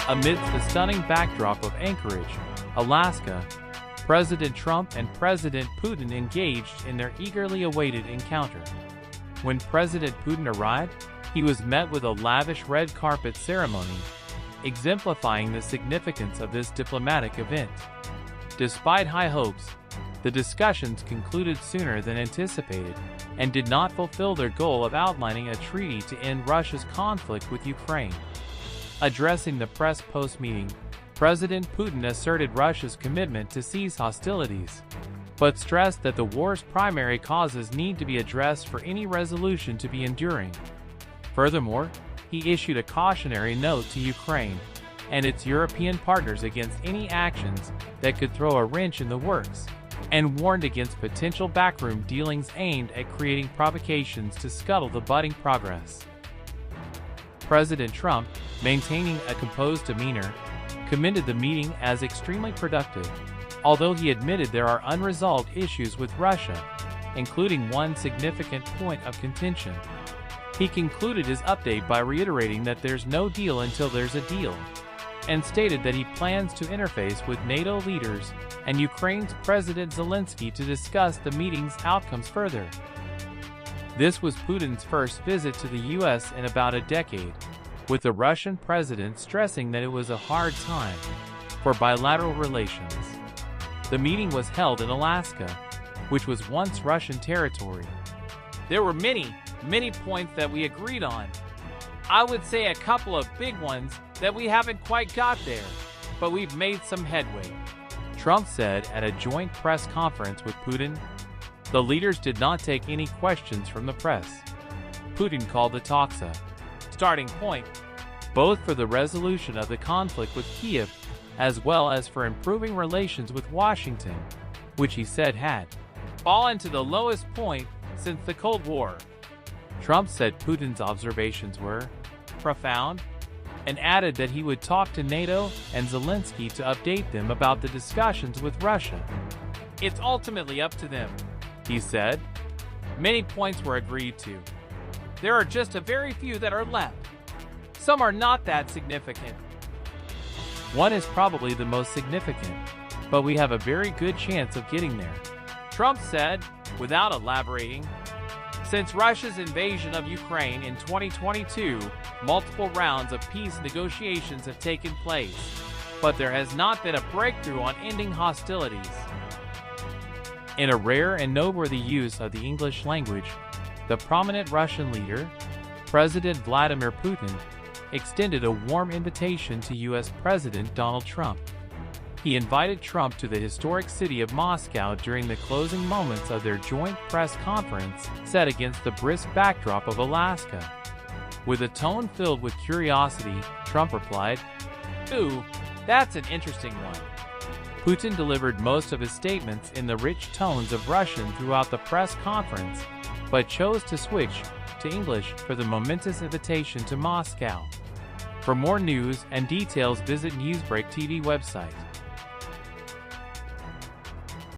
Amidst the stunning backdrop of Anchorage, Alaska, President Trump and President Putin engaged in their eagerly awaited encounter. When President Putin arrived, he was met with a lavish red carpet ceremony, exemplifying the significance of this diplomatic event. Despite high hopes, the discussions concluded sooner than anticipated and did not fulfill their goal of outlining a treaty to end Russia's conflict with Ukraine. Addressing the press post-meeting, President Putin asserted Russia's commitment to cease hostilities, but stressed that the war's primary causes need to be addressed for any resolution to be enduring. Furthermore, he issued a cautionary note to Ukraine and its European partners against any actions that could throw a wrench in the works, and warned against potential backroom dealings aimed at creating provocations to scuttle the budding progress. President Trump, maintaining a composed demeanor, commended the meeting as extremely productive, although he admitted there are unresolved issues with Russia, including one significant point of contention. He concluded his update by reiterating that there's no deal until there's a deal, and stated that he plans to interface with NATO leaders and Ukraine's President Zelensky to discuss the meeting's outcomes further. This was Putin's first visit to the U.S. in about a decade, with the Russian president stressing that it was a hard time for bilateral relations. The meeting was held in Alaska, which was once Russian territory. There were many points that we agreed on. I would say a couple of big ones that we haven't quite got there, but we've made some headway, Trump said at a joint press conference with Putin. The leaders did not take any questions from the press. Putin called the talks a starting point, both for the resolution of the conflict with Kiev as well as for improving relations with Washington, which he said had fallen to the lowest point since the Cold War. Trump said Putin's observations were profound and added that he would talk to NATO and Zelensky to update them about the discussions with Russia. It's ultimately up to them, he said. Many points were agreed to. There are just a very few that are left. Some are not that significant. One is probably the most significant, but we have a very good chance of getting there, Trump said, without elaborating. Since Russia's invasion of Ukraine in 2022, multiple rounds of peace negotiations have taken place, but there has not been a breakthrough on ending hostilities. In a rare and noteworthy use of the English language, the prominent Russian leader, President Vladimir Putin, extended a warm invitation to U.S. President Donald Trump. He invited Trump to the historic city of Moscow during the closing moments of their joint press conference set against the brisk backdrop of Alaska. With a tone filled with curiosity, Trump replied, "Ooh, that's an interesting one." Putin delivered most of his statements in the rich tones of Russian throughout the press conference, but chose to switch to English for the momentous invitation to Moscow. For more news and details, visit Newsbreak TV website.